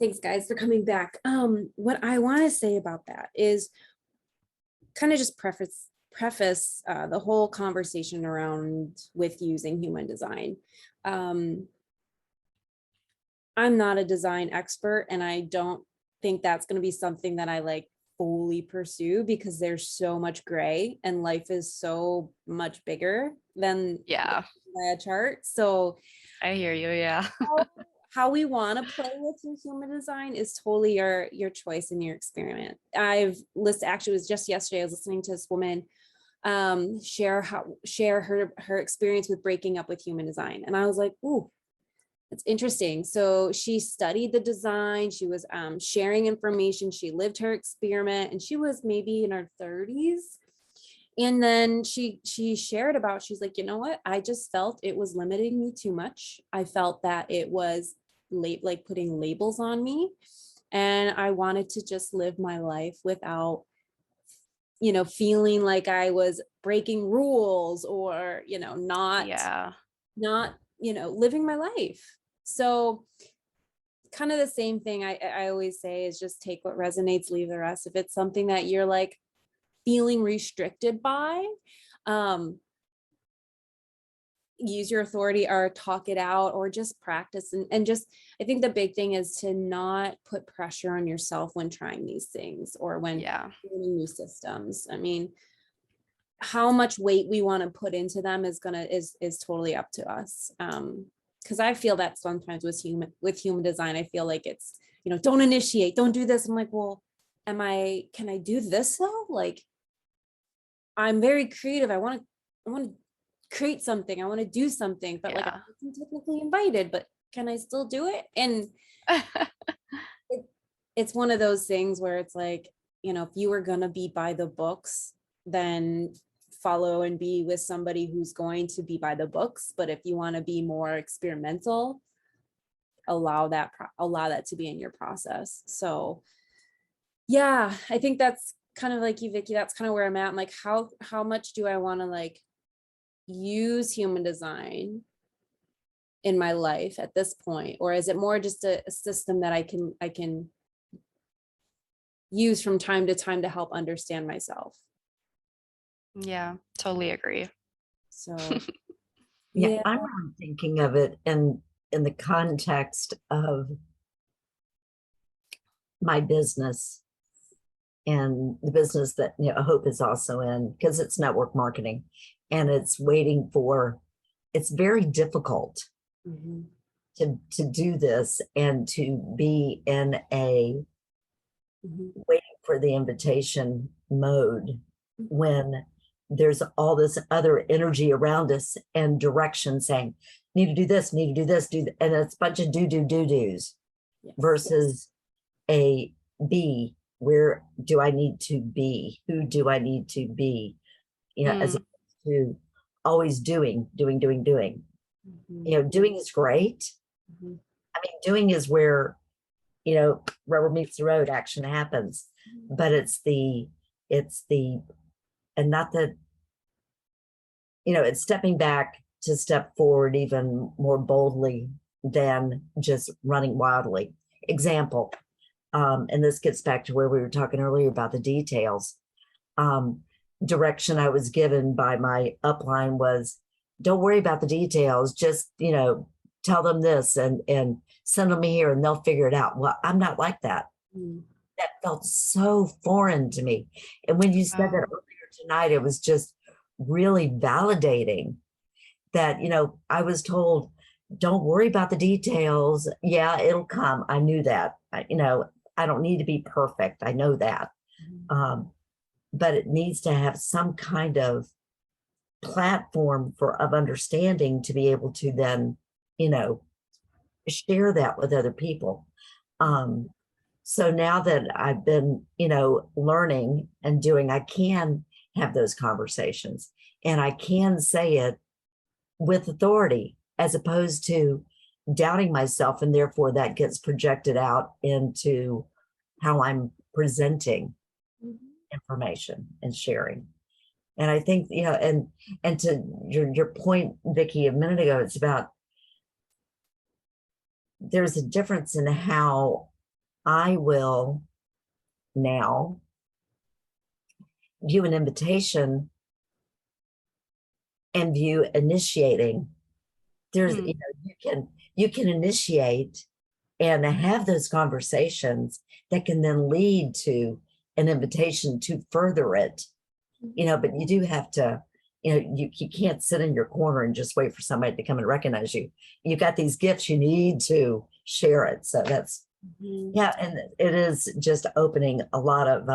Thanks, guys, for coming back. What I want to say about that is kind of just preface the whole conversation around with using human design. I'm not a design expert, and I don't think that's going to be something that I like fully pursue because there's so much gray and life is so much bigger than a chart. So I hear you. Yeah. how we want to play with your human design is totally your choice and your experiment. I've listened, actually it was just yesterday, I was listening to this woman share her experience with breaking up with human design. And I was like, ooh, it's interesting. So she studied the design, she was sharing information, she lived her experiment, and she was maybe in her 30s. And then she shared about, she's like, you know what, I just felt it was limiting me too much. I felt that it was like putting labels on me, and I wanted to just live my life without, you know, feeling like I was breaking rules or, you know, not, you know, living my life. So kind of the same thing I always say is just take what resonates, leave the rest. If it's something that you're like feeling restricted by, use your authority or talk it out or just practice. And just, I think the big thing is to not put pressure on yourself when trying these things or when learning new systems. I mean, how much weight we want to put into them is totally up to us. Because I feel that sometimes with human design, I feel like it's, you know, don't initiate, don't do this. I'm like, well, can I do this though? Like, I'm very creative. I want to create something. I want to do something, but like, I'm technically invited, but can I still do it? And it's one of those things where it's like, you know, if you were going to be by the books, then follow and be with somebody who's going to be by the books. But if you want to be more experimental, allow that to be in your process. So yeah, I think that's kind of like you, Vicky, that's kind of where I'm at. I'm like, how much do I want to like use human design in my life at this point? Or is it more just a system that I can use from time to time to help understand myself? Yeah, totally agree. So yeah, I'm thinking of it in the context of my business and the business that, you know, Hope is also in, because it's network marketing and it's it's very difficult to do this and to be in a waiting for the invitation mode when there's all this other energy around us and direction saying, need to do this, need to do this, and it's a bunch of do's versus a be, where do I need to be? Who do I need to be? You know, as opposed to always doing. You know, doing is great. I mean, doing is where, you know, rubber meets the road, action happens. But and not that, you know, it's stepping back to step forward even more boldly than just running wildly. Example, and this gets back to where we were talking earlier about the details. Direction I was given by my upline was, don't worry about the details, just, you know, tell them this and send them here and they'll figure it out. Well, I'm not like that. That felt so foreign to me. And when you said that earlier tonight, it was just really validating that, you know, I was told, don't worry about the details. Yeah, it'll come. I knew that. You know, I don't need to be perfect. I know that. But it needs to have some kind of platform of understanding to be able to then, you know, share that with other people. So now that I've been, you know, learning and doing, I can have those conversations and I can say it with authority as opposed to doubting myself. And therefore that gets projected out into how I'm presenting information and sharing. And I think, you know, and to your point, Vicki, a minute ago, it's about, there's a difference in how I will now view an invitation and view initiating. There's, Hmm. you can initiate and have those conversations that can then lead to an invitation to further it, but you do have to, you can't sit in your corner and just wait for somebody to come and recognize you. You got these gifts, you need to share it. So that's, yeah. And it is just opening a lot of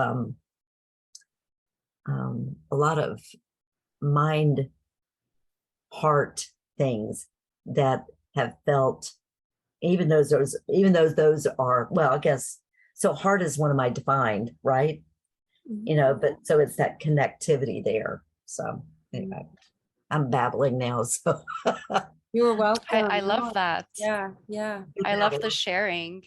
mind, heart things that have felt, even those are, well, I guess, so heart is one of my defined, right? But so it's that connectivity there. So anyway, I'm babbling now. So You were welcome. I love that. Yeah, yeah. I love the sharing.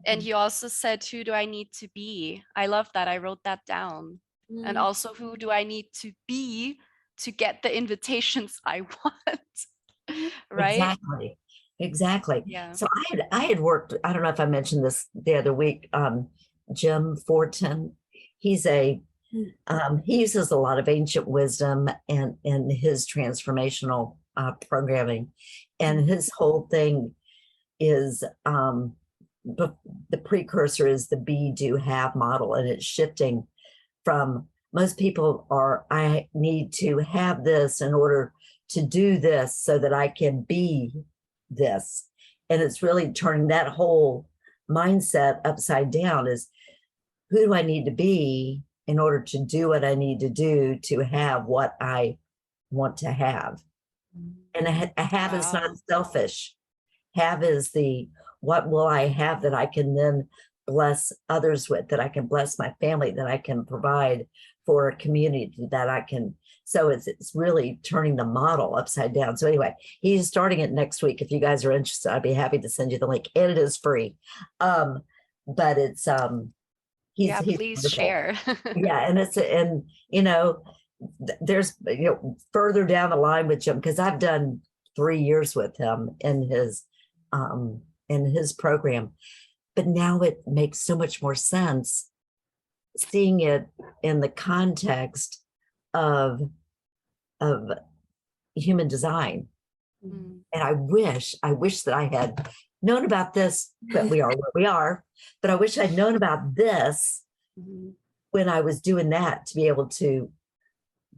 And you also said, who do I need to be? I love that. I wrote that down. And also, who do I need to be to get the invitations I want? Right? Exactly. Yeah. So I had worked, I don't know if I mentioned this the other week, Jim Fortin, he's he uses a lot of ancient wisdom and in his transformational programming, and his whole thing is the precursor is the be, do, have model, and it's shifting from, most people are, I need to have this in order to do this so that I can be this. And it's really turning that whole mindset upside down, is who do I need to be in order to do what I need to do to have what I want to have. And a have is not selfish. Have is the, what will I have that I can then bless others with, that I can bless my family, that I can provide for a community, that I can. So it's really turning the model upside down. So anyway, he's starting it next week. If you guys are interested, I'd be happy to send you the link, and it is free. But it's he's Please wonderful. share. Yeah, and there's further down the line with Jim, because I've done 3 years with him in his program, but now it makes so much more sense seeing it in the context of human design. And I wish that I had known about this, but we are where we are. But I wish I'd known about this when I was doing that, to be able to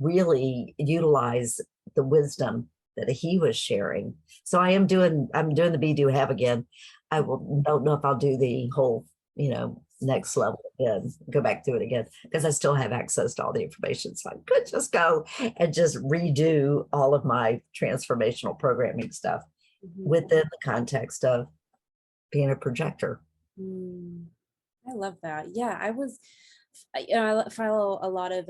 really utilize the wisdom that he was sharing. So I'm doing the be, do, have again. I don't know if I'll do the whole, next level again, go back to it again, because I still have access to all the information. So I could just go and just redo all of my transformational programming stuff within the context of being a projector. I love that. Yeah, I follow a lot of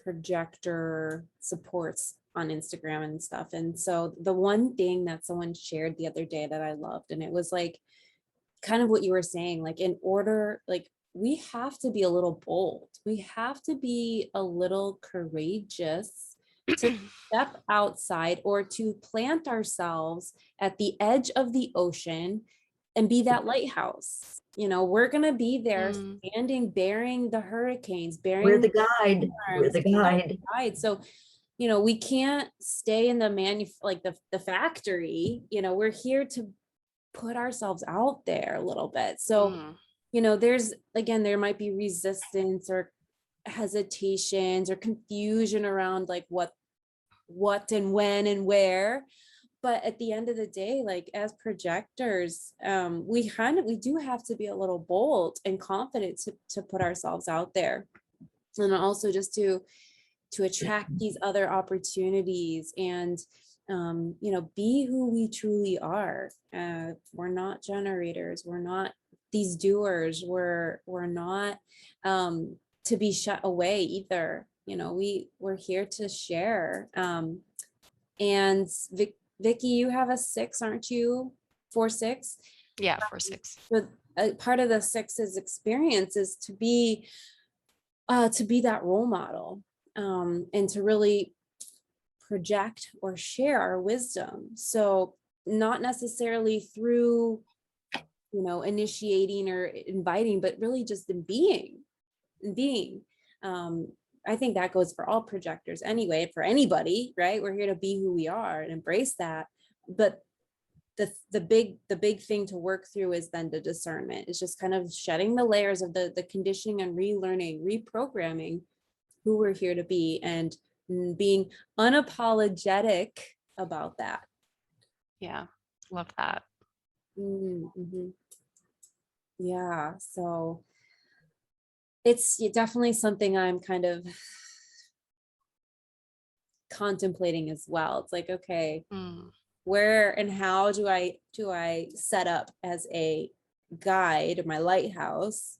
projector supports on Instagram and stuff. And so the one thing that someone shared the other day that I loved, and it was like kind of what you were saying, like in order, like we have to be a little bold. We have to be a little courageous to step outside, or to plant ourselves at the edge of the ocean and be that lighthouse. We're going to be there standing, bearing the hurricanes, We're the guide. We're the guide. So, we can't stay in the factory. We're here to put ourselves out there a little bit. So, there might be resistance or hesitations or confusion around like what and when and where. But at the end of the day, like as projectors, we do have to be a little bold and confident to put ourselves out there, and also just to attract these other opportunities and be who we truly are. We're not generators, we're not these doers, we're not to be shut away either. We're here to share. And Vicky, you have a 6, aren't you? 4-6? Yeah, 4-6. So part of the 6's experience is to be that role model, and to really project or share our wisdom. So not necessarily through initiating or inviting, but really just in being. I think that goes for all projectors anyway, for anybody, right? We're here to be who we are and embrace that. But the big thing to work through is then the discernment. It's just kind of shedding the layers of the conditioning and relearning, reprogramming who we're here to be, and being unapologetic about that. Yeah, love that. Mm-hmm. Yeah, so it's definitely something I'm kind of contemplating as well. It's like, okay, where and how do I set up as a guide, my lighthouse?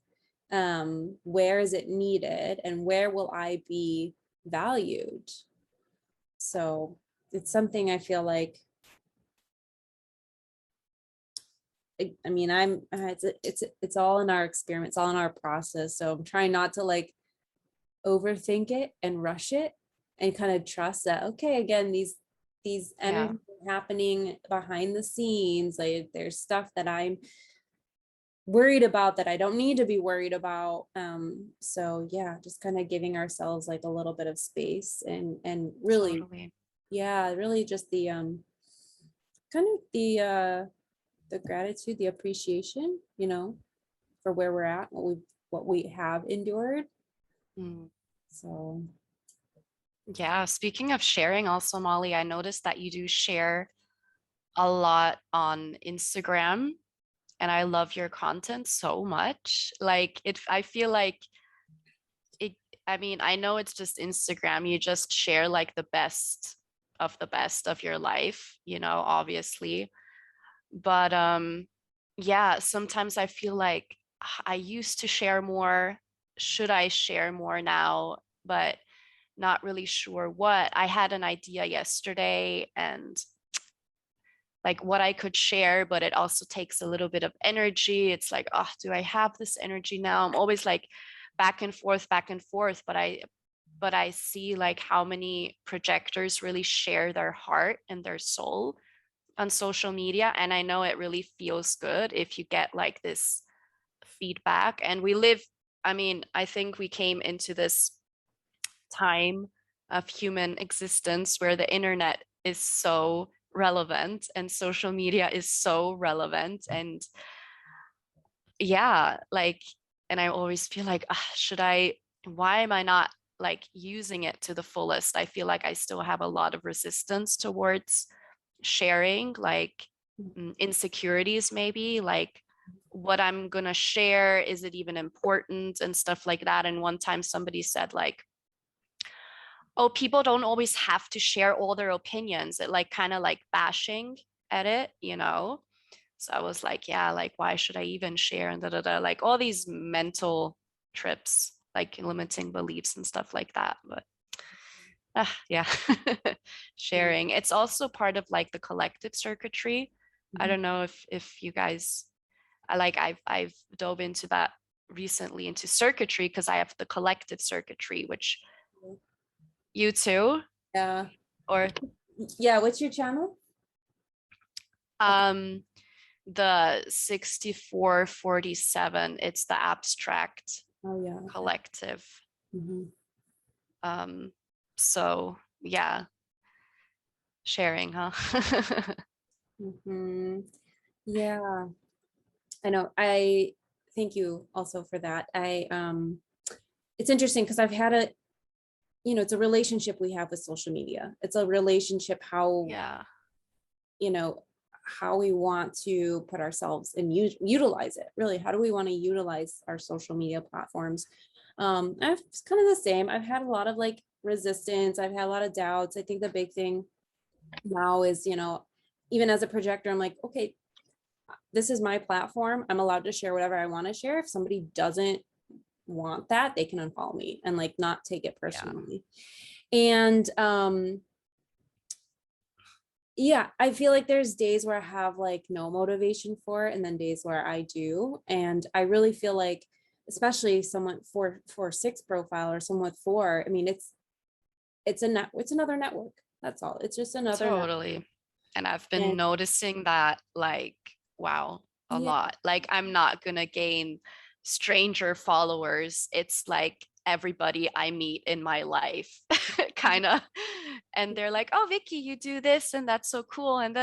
Where is it needed, and where will I be valued? So it's something I feel like, I mean, it's all in our experiment, it's all in our process. So I'm trying not to like overthink it and rush it, and kind of trust that, okay, again, these energies are happening behind the scenes. Like there's stuff that I'm worried about that I don't need to be worried about. So yeah, just kind of giving ourselves like a little bit of space, and really, Totally. yeah, really just the kind of the gratitude, the appreciation, for where we're at, what we have endured. So yeah, speaking of sharing also, Molly, I noticed that you do share a lot on Instagram, and I love your content so much. Like I feel like it, I mean, I know it's just Instagram, you just share like the best of your life, obviously. But yeah, sometimes I feel like I used to share more. Should I share more now? But not really sure what. I had an idea yesterday and like what I could share, but it also takes a little bit of energy. It's like, oh, do I have this energy now? I'm always like back and forth, but I see like how many projectors really share their heart and their soul on social media. And I know it really feels good if you get like this feedback. And I think we came into this time of human existence where the internet is so relevant and social media is so relevant. And yeah, like, and I always feel like, why am I not like using it to the fullest? I feel like I still have a lot of resistance towards sharing, like insecurities, maybe like what I'm gonna share, is it even important, and stuff like that. And one time somebody said like, oh, people don't always have to share all their opinions. It like kind of like bashing at it. So I was like, yeah, like why should I even share, and like all these mental trips, like limiting beliefs and stuff like that. But yeah, sharing. It's also part of like the collective circuitry. I don't know if you guys, I've dove into that recently, into circuitry, because I have the collective circuitry, which you too, yeah, or yeah. What's your channel? the 6447. It's the abstract Oh yeah. collective. Mm-hmm. So yeah, sharing, huh? Mm-hmm. Yeah, I know. I thank you also for that. It's interesting because I've had it's a relationship we have with social media. It's a relationship how Yeah, how we want to put ourselves and utilize it. Really, how do we want to utilize our social media platforms? It's kind of the same. I've had a lot of like resistance. I've had a lot of doubts. I think the big thing now is, even as a projector, I'm like, okay, this is my platform. I'm allowed to share whatever I want to share. If somebody doesn't want that, they can unfollow me and like not take it personally. And yeah, I feel like there's days where I have like no motivation for it, and then days where I do. And I really feel like, especially someone 4-6 profile or someone with 4, I mean, it's another network. That's all. It's just another network. totally. And I've been And noticing that, like, wow, a Yeah. lot. Like I'm not gonna gain stranger followers. It's like everybody I meet in my life, kind of. And they're like, "Oh, Vicky, you do this, and that's so cool." And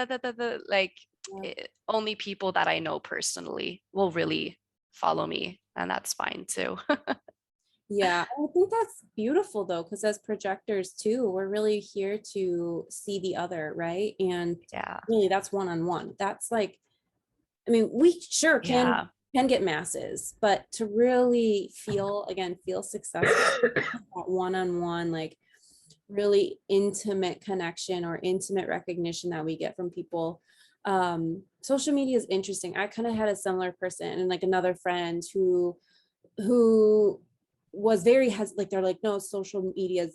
like Yeah. only people that I know personally will really follow me, and that's fine too. Yeah, I think that's beautiful though, because as projectors too, we're really here to see the other, right? And Yeah. really that's one-on-one. That's like, I mean, we sure Yeah. can get masses, but to really feel, again, feel successful, that one-on-one, like really intimate connection or intimate recognition that we get from people. Social media is interesting. I kind of had a similar person and like another friend who was very like they're like, no, social media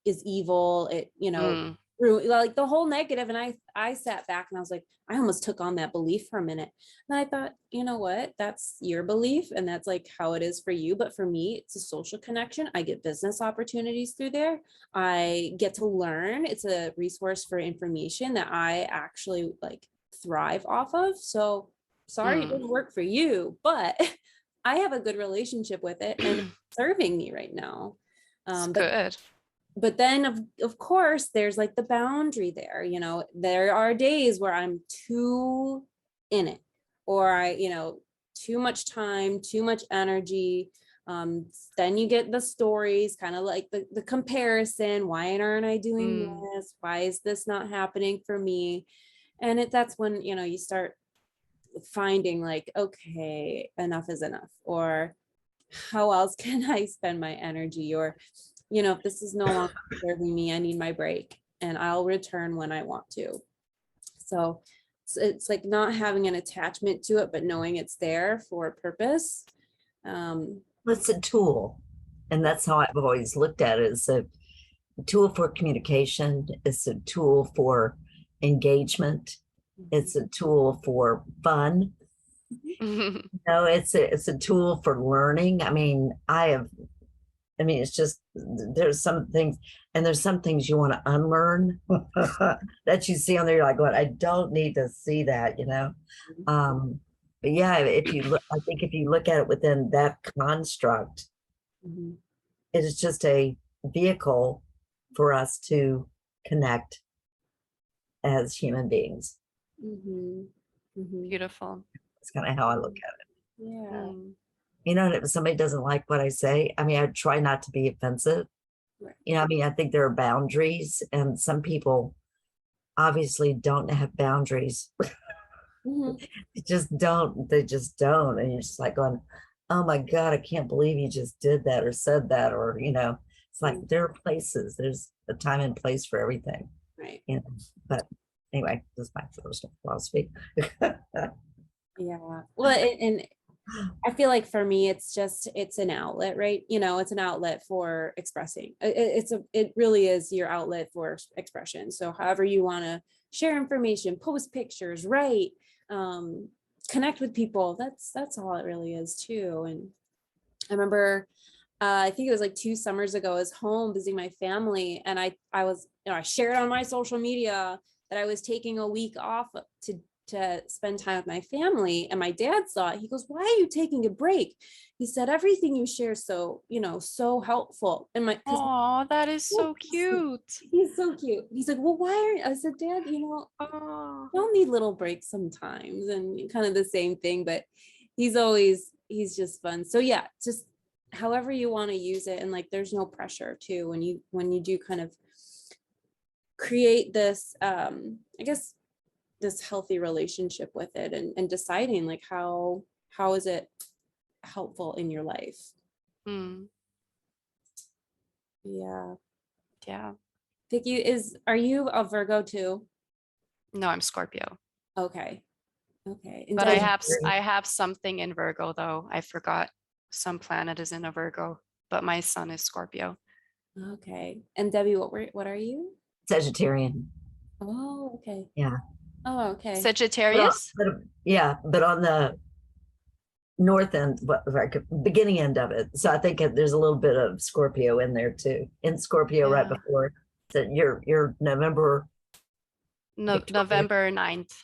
is evil, it, you know, Mm, like the whole negative. And I sat back and I was like, I almost took on that belief for a minute, and I thought, you know what, that's your belief and that's like how it is for you, but for me it's a social connection. I get business opportunities through there. I get to learn. It's a resource for information that I actually like thrive off of. So sorry it mm. didn't work for you, but I have a good relationship with it and it's serving me right now. It's But good. then of course there's like the boundary there, you know, there are days where I'm too in it, or I, you know, too much time, too much energy. Then you get the stories, kind of like the comparison. Why aren't I doing Mm, this? Why is this not happening for me? And that's when, you know, you start finding like, okay, enough is enough, or how else can I spend my energy? Or, you know, if this is no longer serving me, I need my break and I'll return when I want to. So it's like not having an attachment to it, but knowing it's there for a purpose. It's a tool. And that's how I've always looked at it, as a tool for communication. It's a tool for engagement. It's a tool for fun. No, it's a tool for learning. I mean, it's just, there's some things, and there's some things you want to unlearn that you see on there. You're like, what? I don't need to see that, you know? But yeah, if you look, I think if you look at it within that construct, Mhm. it is just a vehicle for us to connect as human beings. Mhm. Mhm. Beautiful. It's kind of how I look at it. Yeah. Mm, You know, and if somebody doesn't like what I say, I mean, I try not to be offensive. Right. You know, I mean, I think there are boundaries, and some people obviously don't have boundaries. Mhm. They just don't. And you're just like going, oh my God, I can't believe you just did that or said that. Or, you know, it's like there are places, there's a time and place for everything, Right. you know. But anyway, this is my personal philosophy. Yeah. Well, and I feel like for me, it's an outlet, right? You know, it's an outlet for expressing. It really is your outlet for expression. So however you want to share information, post pictures, write, connect with people, that's all it really is too. And I remember, I think it was like 2 summers ago, I was home visiting my family, and I was, you know, I shared on my social media that I was taking a week off to spend time with my family. And my dad saw it. He goes, "Why are you taking a break?" He said, "Everything you share is so, you know, so helpful." And because oh, that is so cute. he's so cute. He's like, "Well, why aren't?" I said, "Dad, you know, Oh, we all need little breaks sometimes," and kind of the same thing. But he's just fun. So yeah, just however you want to use it, and like there's no pressure too when you do kind of create this I guess this healthy relationship with it, and deciding like how is it helpful in your life. mm, Yeah. yeah. Vicky, are you a Virgo too? No, I'm Scorpio. Okay. And But Debbie, I have something in Virgo though. I forgot some planet is in a Virgo, but my sun is Scorpio. okay. And Debbie, what are you? Sagittarian. Oh, okay. Yeah. Oh, okay. Sagittarius? Yeah, but on the north end, like beginning end of it. So I think there's a little bit of Scorpio in there too. In Scorpio right Yeah. before. So you're November. No, Victoria. November 9th.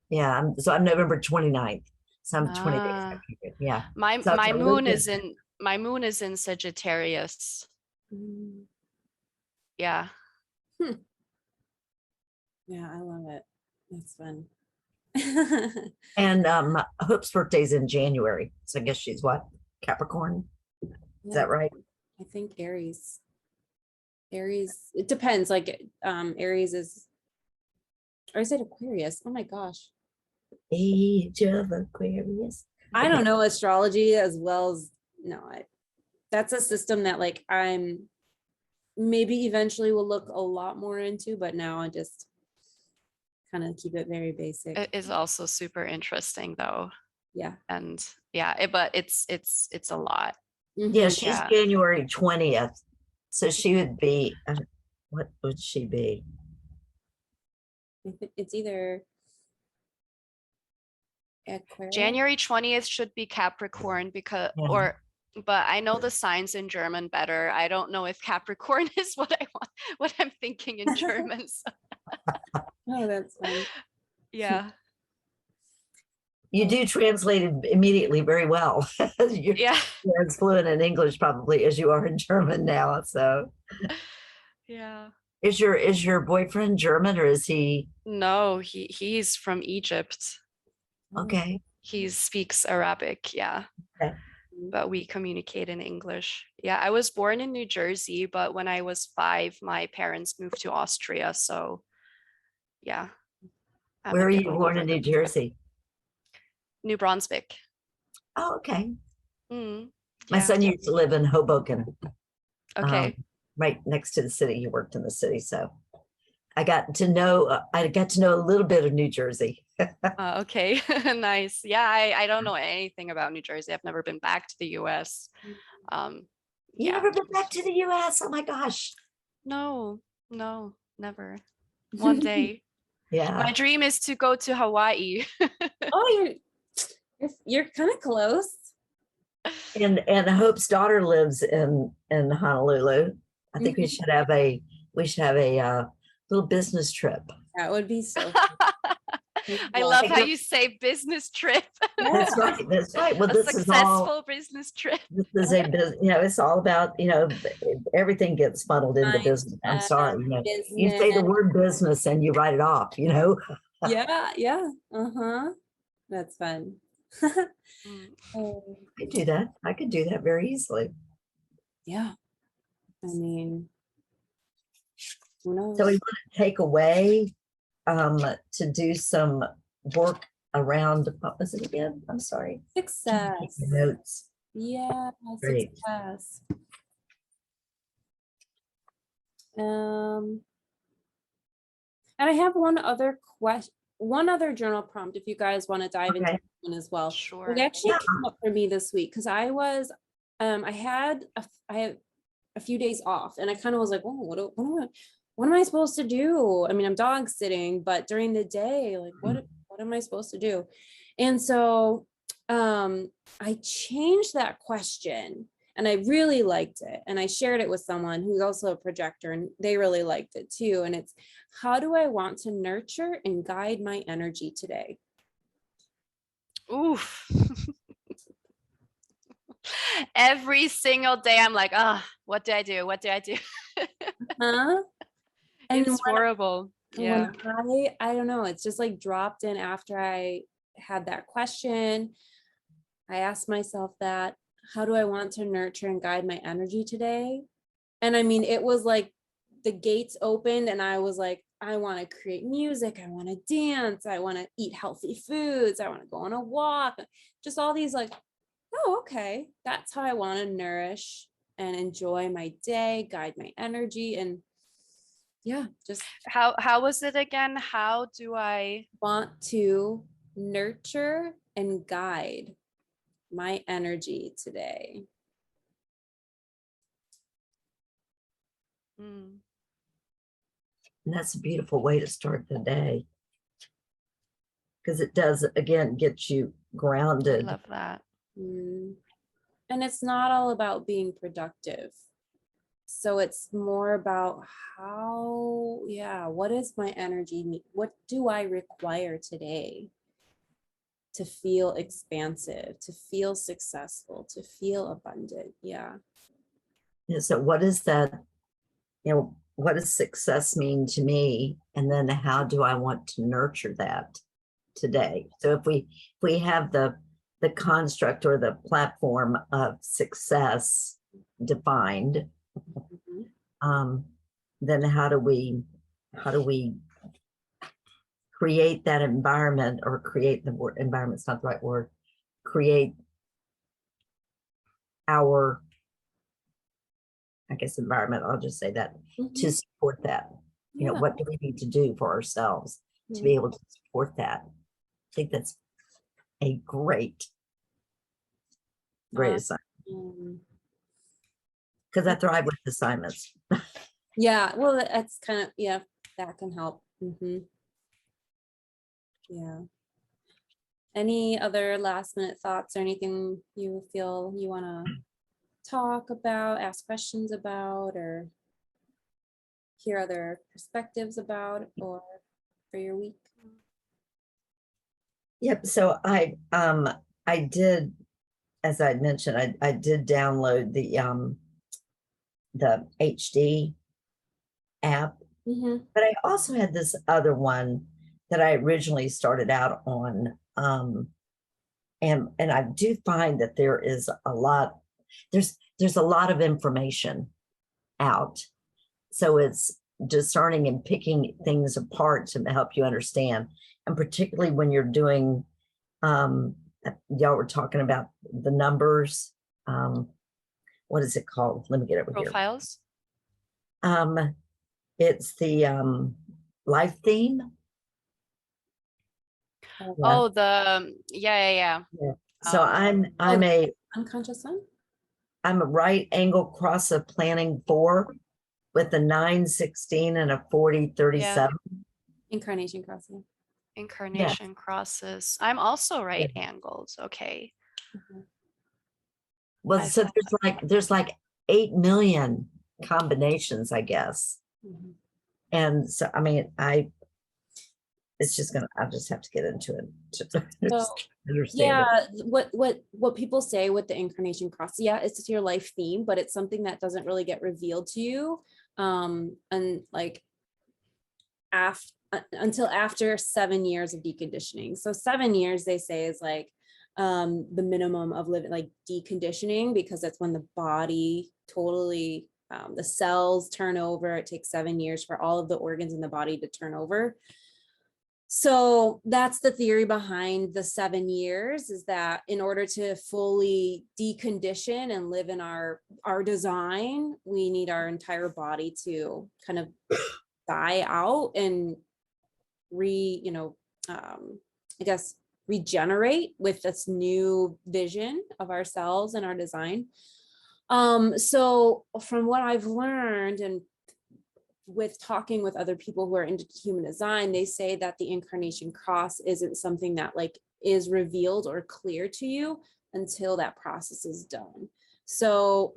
Yeah, I'm November 29th. Some 20 days Ah. after you. Yeah. My So it's my a little moon is different. in my moon is in Sagittarius. Mm, Yeah. yeah, I love it. That's fun. And Hope's birthday's in January. So I guess she's what? Capricorn? Is Yeah, that right? I think Aries. Aries, it depends. Like Aries is, or is it Aquarius? Oh my gosh. Age of Aquarius. I Okay. don't know astrology as well as no, that's a system that like I'm maybe eventually will look a lot more into, but now I just kind of keep it very basic. It is also super interesting though. Yeah. And yeah, but it's a lot. Yeah, Mhm. she's Yeah. January 20th. So she would be, what would she be? I think it's either Aquarius. January 20th should be Capricorn because Yeah. but I know the signs in German better. I don't know if Capricorn is what I want, what I'm thinking in German. So, Oh, that's fun. yeah. You do translate it immediately very well. You're Yeah. as fluent in English probably as you are in German now. So Yeah. is your boyfriend German or is he No, he's from Egypt. okay? He speaks Arabic, yeah. Okay. But we communicate in English. Yeah, I was born in New Jersey, but when I was 5, my parents moved to Austria. So yeah. I'm Where a are bit you all born over in the New Jersey? New Brunswick. Oh, okay. Mm, My yeah. son used to live in Hoboken, Okay. right next to the city. He worked in the city, so I got to know a little bit of New Jersey. Okay. Nice. Yeah, I don't know anything about New Jersey. I've never been back to the US. Um, You yeah. never been back to the US? Oh my gosh. No, no, never. One day. Yeah. My dream is to go to Hawaii. Oh, you're kind of close. And Hope's daughter lives in Honolulu. I think we Mhm. should have a little business trip. That would be so I fun. love Take how her- you say business trip. Yeah. That's right. That's right. Well, A this is all successful business trip. this is a business, it's all about, everything gets funneled into business. I'm sorry, you say the Business. word business and you write it off. Yeah, yeah. Uh-huh. That's fun. Mm. Oh, I do that. I could do that very easily. yeah. I mean, who knows? So we want to take away to do some work around, what was it again? I'm sorry. Success. Take your notes. Yeah, Great. success. And I have one other journal prompt if you guys want to dive into Okay. one as well. Sure. It actually Yeah. came up for me this week because I had a few days off and I kind of was like, oh, what am I supposed to do? I mean, I'm dog sitting, but during the day, like what am I supposed to do? And so I changed that question and I really liked it. And I shared it with someone who's also a projector and they really liked it too. And it's, how do I want to nurture and guide my energy today? Oof. Every single day I'm like, what do I do? What do I do? Huh? And It's horrible. Yeah. when I don't know, it's just like dropped in after I had that question. I asked myself that, how do I want to nurture and guide my energy today? And I mean, it was like the gates opened and I was like, I want to create music. I want to dance. I want to eat healthy foods. I want to go on a walk. Just all these like, oh, okay. That's how I want to nourish and enjoy my day, guide my energy. And yeah, just How was it again? How do I want to nurture and guide my energy today. Mm. And that's a beautiful way to start the day. Because it does, again, get you I grounded. love that. And it's not all about being productive. So it's more about what is my energy? What do I require today to feel expansive, to feel successful, to feel abundant. Yeah. Yeah, so what is that, what does success mean to me? And then how do I want to nurture that today? So if we have the construct or the platform of success defined, then how do we create that environment, or create the word environment's not the right word, create our, I guess, environment, I'll just say that, to support that. What do we need to do for ourselves to be able to support that? I think that's a great assignment. Because I thrive with assignments. Yeah, well, that's kind of, yeah, that can help. Yeah. Any other last minute thoughts or anything you feel you want to talk about, ask questions about, or hear other perspectives about, or for your week? Yep. So I did, as I mentioned, I did download the HD app, but I also had this other one that I originally started out on. And I do find that there is a lot, there's a lot of information out. So it's discerning and picking things apart to help you understand. And particularly when you're doing, y'all were talking about the numbers. What is it called? Let me get over Profiles. Here. It's the life theme. Oh, the yeah. So I'm a unconscious one. I'm a right angle cross of planning 4 with a 916 and a 4037. Incarnation crossing. Incarnation crosses. I'm also right angled. Okay. Well, so there's like 8 million combinations, I guess. And so, I mean, it's just I'll just have to get into it to understand it. What people say with the incarnation cross, it's your life theme, but it's something that doesn't really get revealed to you and like until after 7 years of deconditioning. So 7 years, they say, is like the minimum of living, like deconditioning, because that's when the body totally the cells turn over. It takes 7 years for all of the organs in the body to turn over. So that's the theory behind the 7 years, is that in order to fully decondition and live in our design, we need our entire body to kind of die out and I guess regenerate with this new vision of ourselves and our design. So from what I've learned, and with talking with other people who are into human design, they say that the incarnation cross isn't something that like is revealed or clear to you until that process is done. So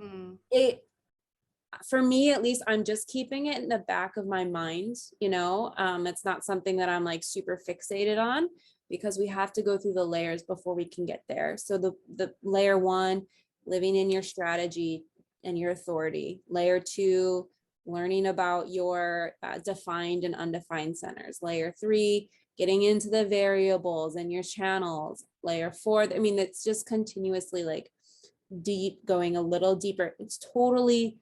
for me, at least, I'm just keeping it in the back of my mind. It's not something that I'm like super fixated on, because we have to go through the layers before we can get there. So the layer 1, living in your strategy and your authority. Layer 2, learning about your defined and undefined centers. Layer 3, getting into the variables and your channels. Layer 4, I mean, it's just continuously like deep, going a little deeper. It's totally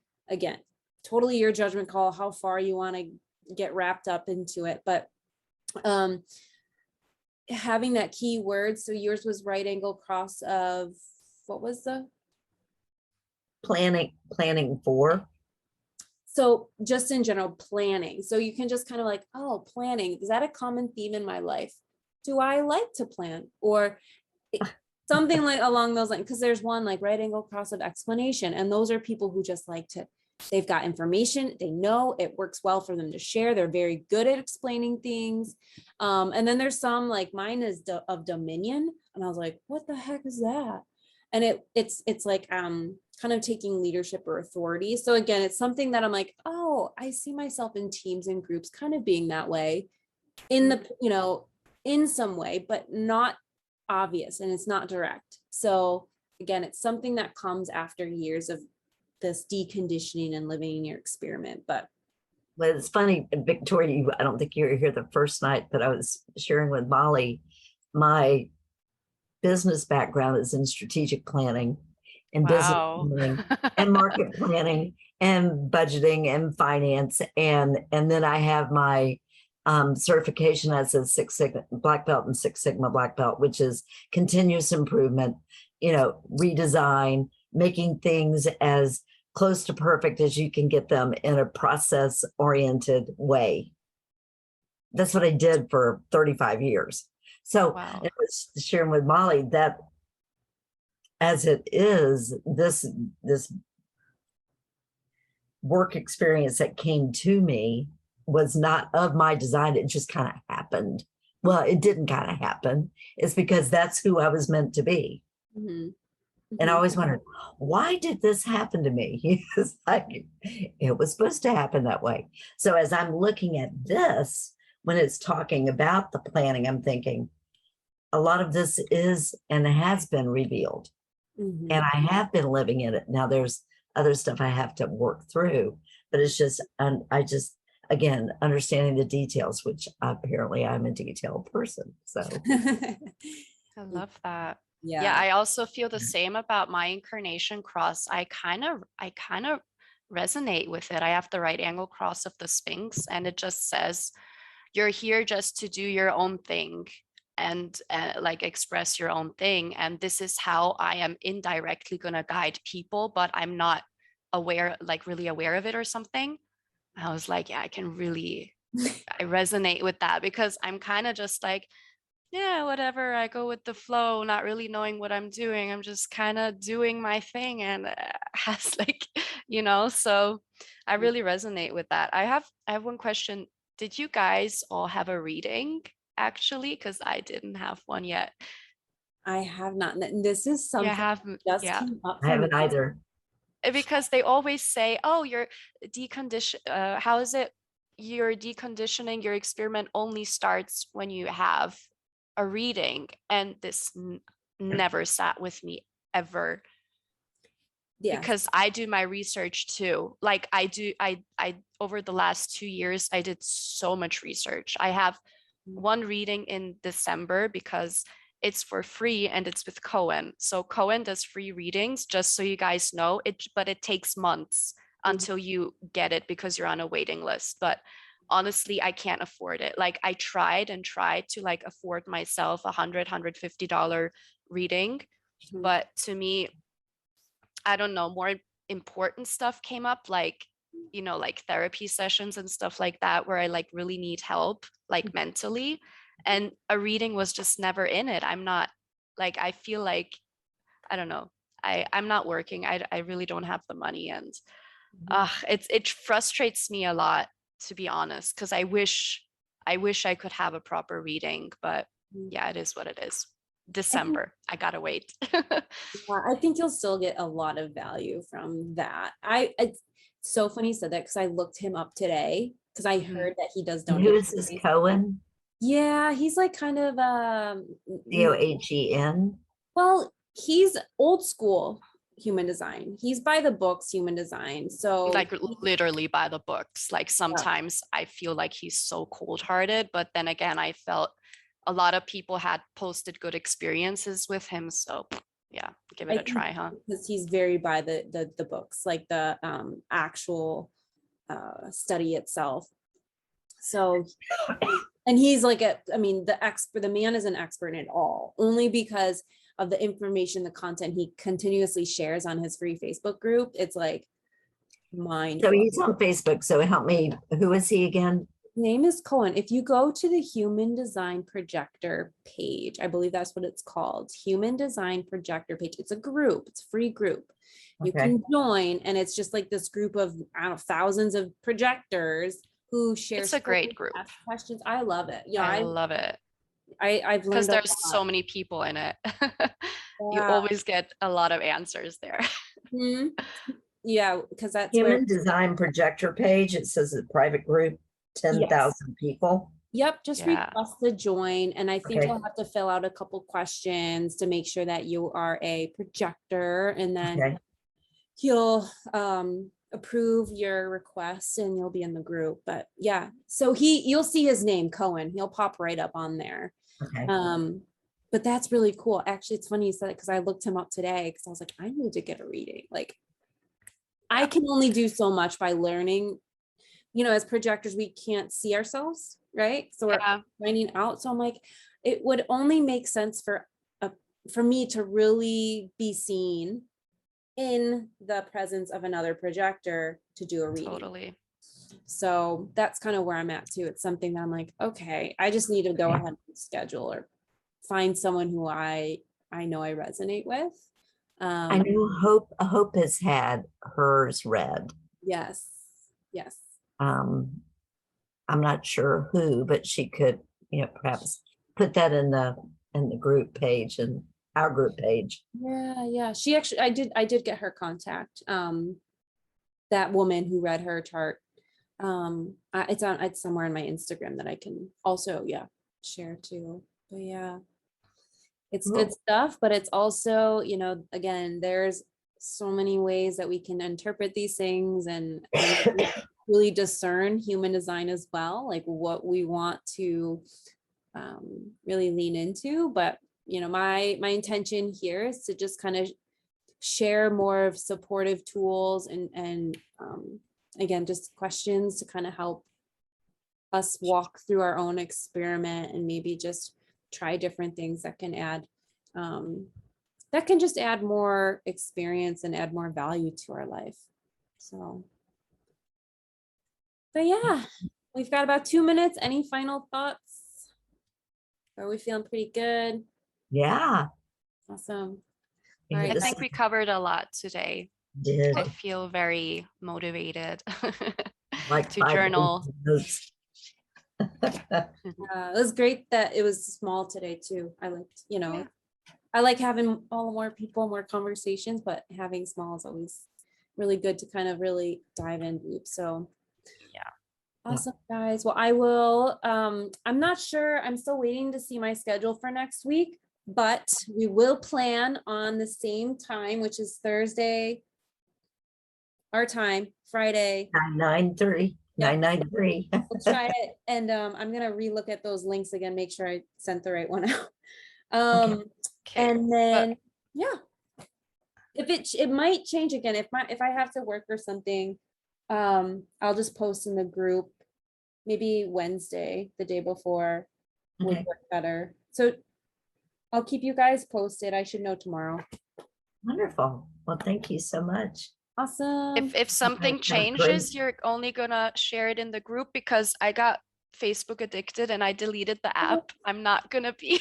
your judgment call, how far you want to get wrapped up into it. But having that key word, so yours was right angle cross of, what was the planning 4? So just in general, planning. So you can just kind of like, oh, planning, is that a common theme in my life? Do I like to plan? Or something like along those lines, because there's one like right angle cross of explanation. And those are people who just like to, they've got information, they know it works well for them to share. They're very good at explaining things. And then there's some, like mine is of dominion. And I was like, what the heck is that? And it's like kind of taking leadership or authority. So again, it's something that I'm like, oh, I see myself in teams and groups kind of being that way in the, in some way, but not obvious and it's not direct. So again, it's something that comes after years of this deconditioning and living in your experiment. But it's funny, Victoria, I don't think you were here the first night, but I was sharing with Molly, my business background is in strategic planning and business Wow. planning and market planning and budgeting and finance. And then I have my certification as a Six Sigma black belt and Six Sigma black belt, which is continuous improvement, redesign, making things as close to perfect as you can get them in a process oriented way. That's what I did for 35 years. So Wow. it was sharing with Molly that as it is, this work experience that came to me was not of my design. It just kind of happened. Well, it didn't kind of happen. It's because that's who I was meant to be. And I always wondered, why did this happen to me? It's like, it was supposed to happen that way. So as I'm looking at this, when it's talking about the planning, I'm thinking a lot of this is and has been revealed. And I have been living in it. Now there's other stuff I have to work through, but it's just, I just, again, understanding the details, which apparently I'm a detailed person. So I love that. Yeah. Yeah, I also feel the same about my incarnation cross. I kind of resonate with it. I have the right angle cross of the Sphinx, and it just says, you're here just to do your own thing and like express your own thing. And this is how I am indirectly going to guide people, but I'm not aware, like really aware of it or something. I was like, yeah, I resonate with that, because I'm kind of just like, yeah, whatever, I go with the flow, not really knowing what I'm doing. I'm just kind of doing my thing, and has like, so I really resonate with that. I have one question. Did you guys all have a reading actually? Because I didn't have one yet. I have not. And this is Yeah, something just yeah. came up I for haven't me. either. Because they always say, oh, you're how is it? Your deconditioning, your experiment only starts when you have a reading. And this never sat with me ever. Yes. Because I do my research too. Like I over the last 2 years, I did so much research. I have one reading in December because it's for free and it's with Cohen. So Cohen does free readings, just so you guys know it, but it takes months until you get it because you're on a waiting list. But honestly, I can't afford it. Like I tried to like afford myself $150 reading. But to me, I don't know, more important stuff came up, like, like therapy sessions and stuff like that, where I like really need help, like mentally. And a reading was just never in it. I'm not like, I feel like, I don't know, I'm not working. I really don't have the money. And it frustrates me a lot, to be honest, because I wish I could have a proper reading, but yeah, it is what it is. December, I gotta wait. Yeah, I think you'll still get a lot of value from that. It's so funny you said that, because I looked him up today because I heard that he does Who donate. is this Cohen? Yeah, he's like kind of Cohen? well, he's old school human design. He's by the books human design. So Like literally by the books. Like sometimes I feel like he's so cold-hearted, but then again, I felt a lot of people had posted good experiences with him. So yeah, give it a try, huh? Because he's very by the books, like the actual study itself. So, and he's like the man is an expert in it all, only because of the information, the content he continuously shares on his free Facebook group. It's like mind. So he's on Facebook. So help me. Who is he again? His name is Cohen. If you go to the Human Design Projector page, I believe that's what it's called, Human Design Projector page. It's a group. It's a free group. You can join, and it's just like this group of, I don't know, thousands of projectors who share. It's a great group. Questions. I love it. Yeah, I love it. I've learned because there's so many people in it. You always get a lot of answers there. Yeah, because that's Human Design Projector page. It says a private group, 10,000 people. Yep, just Yeah. request to join. And I think Okay. you'll have to fill out a couple questions to make sure that you are a projector, and then Okay. he'll approve your request and you'll be in the group. But yeah, so you'll see his name, Cohen. He'll pop right up on there. Okay. But that's really cool. Actually, it's funny you said it because I looked him up today because I was like, I need to get a reading. Like, I can only do so much by learning. You know, as projectors, we can't see ourselves, right? So we're Yeah. finding out. So I'm like, it would only make sense for me to really be seen in the presence of another projector to do a reading. Totally. So that's kind of where I'm at too. It's something that I'm like, okay, I just need to go ahead and schedule or find someone who I know I resonate with. I know Hope has had hers read. Yes. Yes. I'm not sure who, but she could, perhaps put that in the group page and our group page. Yeah. She actually, I did get her contact. That woman who read her chart. It's somewhere in my Instagram that I can also, share too. But yeah, it's good stuff, but it's also, again, there's so many ways that we can interpret these things and really discern human design as well, like what we want to really lean into. But my intention here is to just kind of share more of supportive tools and again, just questions to kind of help us walk through our own experiment and maybe just try different things that can just add more experience and add more value to our life. So, but yeah, we've got about 2 minutes. Any final thoughts? Are we feeling pretty good? Yeah. Awesome. Yeah, All right, I think we covered a lot today. did. I feel very motivated Like to 5 journal. notes. it was great that it was small today too. I liked, Yeah. I like having more people, more conversations, but having small is always really good to kind of really dive in deep. So Yeah. awesome, guys. Well, I will, I'm not sure, I'm still waiting to see my schedule for next week, but we will plan on the same time, which is Thursday, our time, Friday. 993. Yeah. 993. We'll try it. And I'm gonna relook at those links again, make sure I sent the right one out. Okay. And then, yeah, if it might change again, if I have to work or something, I'll just post in the group, maybe Wednesday, the day before would Okay. work better. So I'll keep you guys posted. I should know tomorrow. Wonderful. Well, thank you so much. Awesome. If something That's changes, great. you're only gonna share it in the group because I got Facebook addicted and I deleted the app. I'm not gonna be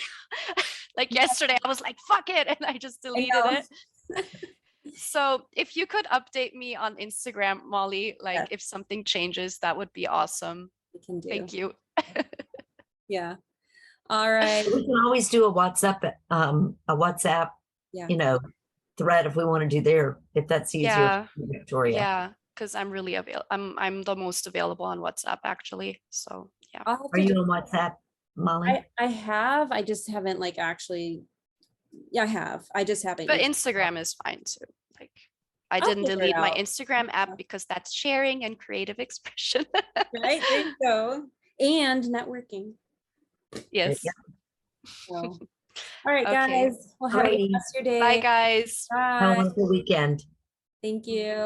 like yesterday, I was like, fuck it, and I just deleted it. So if you could update me on Instagram, Molly, like if something changes, that would be awesome. We can do. Thank you. Yeah. All right. We can always do a WhatsApp, Yeah. thread if we want to do there, if that's easier Yeah. for Victoria. Yeah, because I'm really available. I'm the most available on WhatsApp actually. So yeah. I'll have Are to you do- on WhatsApp, Molly? I just haven't like actually, I have. I just haven't. But used it. Instagram is fine too. Like I I'll didn't figure it delete my out. Instagram app because that's sharing and creative expression. Right, there you go. And networking. Yes. Yeah. So, all right, Okay. guys. Well, have a good Alrighty. rest of your day. Bye guys. Have a Bye. wonderful weekend. Thank you.